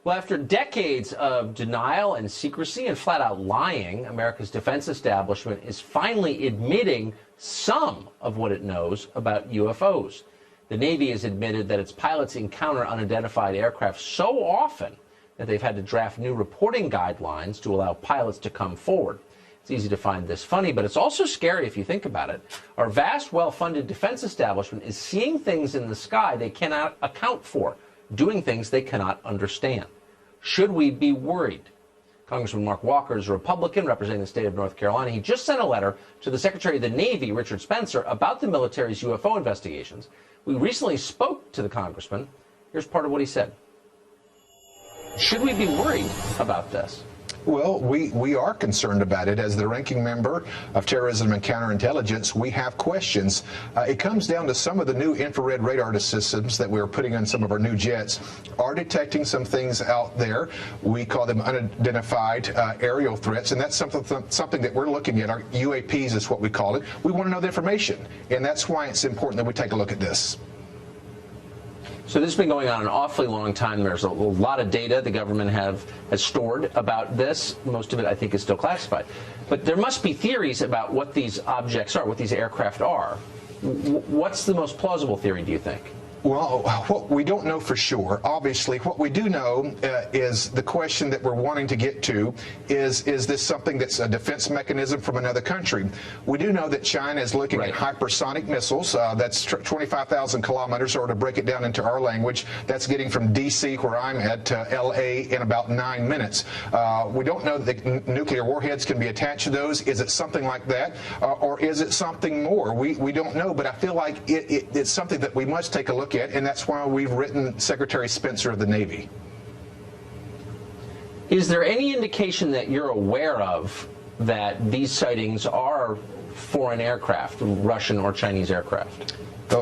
Well, after decades of denial and secrecy and flat-out lying, America's defense establishment is finally admitting some of what it knows about UFOs. The Navy has admitted that its pilots encounter unidentified aircraft so often that they've had to draft new reporting guidelines to allow pilots to come forward. It's easy to find this funny, but it's also scary if you think about it. Our vast, well-funded defense establishment is seeing things in the sky they cannot account for, doing things they cannot understand. Should we be worried? Congressman Mark Walker is a Republican representing the state of North Carolina. He just sent a letter to the Secretary of the Navy, Richard Spencer, about the military's UFO investigations. We recently spoke to the congressman. Here's part of what he said. Should we be worried about this? Well, we are concerned about it. As the ranking member of Terrorism and Counterintelligence, we have questions. It comes down to some of the new infrared radar systems that we're putting on some of our new jets are detecting some things out there. We call them unidentified aerial threats, and that's something that we're looking at. Our UAPs is what we call it. We want to know the information, and that's why it's important that we take a look at this. So this has been going on an awfully long time. There's a lot of data the government has stored about this. Most of it, I think, is still classified. But there must be theories about what these objects are, what these aircraft are. What's the most plausible theory, do you think? Well, what we don't know for sure. Obviously, what we do know is the question that we're wanting to get to is this something that's a defense mechanism from another country? We do know that China is looking at hypersonic missiles. That's 25,000 kilometers, or to break it down into our language, that's getting from D.C., where I'm at, to L.A. in about 9 minutes. We don't know that nuclear warheads can be attached to those. Is it something like that, or is it something more? We don't know, but I feel like it's something that we must take a look at, and that's why we've written Secretary Spencer of the Navy. Is there any indication that you're aware of that these sightings are foreign aircraft, Russian or Chinese aircraft?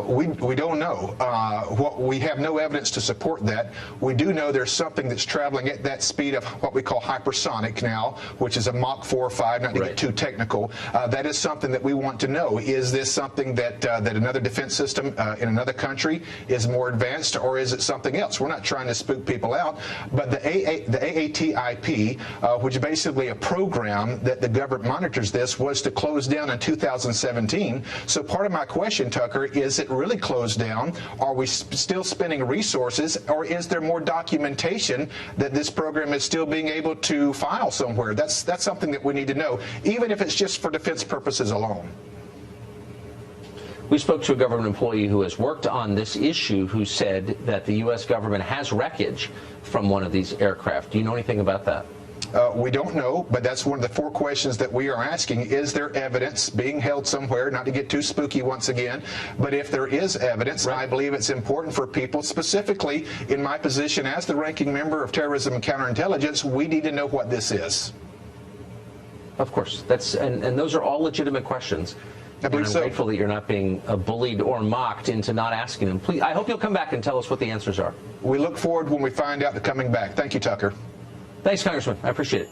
We don't know. We have no evidence to support that. We do know there's something that's traveling at that speed of what we call hypersonic now, which is a Mach 4 or 5, not to get too technical. That is something that we want to know. Is this something that another defense system in another country is more advanced, or is it something else? We're not trying to spook people out, but the AATIP, which is basically a program that the government monitors this, was to close down in 2017. So part of my question, Tucker, is it really closed down? Are we still spending resources, or is there more documentation that this program is still being able to file somewhere? That's something that we need to know, even if it's just for defense purposes alone. We spoke to a government employee who has worked on this issue, who said that the U.S. government has wreckage from one of these aircraft. Do you know anything about that? We don't know, but that's one of the 4 questions that we are asking. Is there evidence being held somewhere? Not to get too spooky once again, but if there is evidence, I believe it's important for people, specifically in my position as the ranking member of Terrorism and Counterintelligence, we need to know what this is. Of course. And those are all legitimate questions. I believe I'm so. grateful that you're not being bullied or mocked into not asking them. Please, I hope you'll come back and tell us what the answers are. We look forward when we find out to coming back. Thank you, Tucker. Thanks, Congressman. I appreciate it.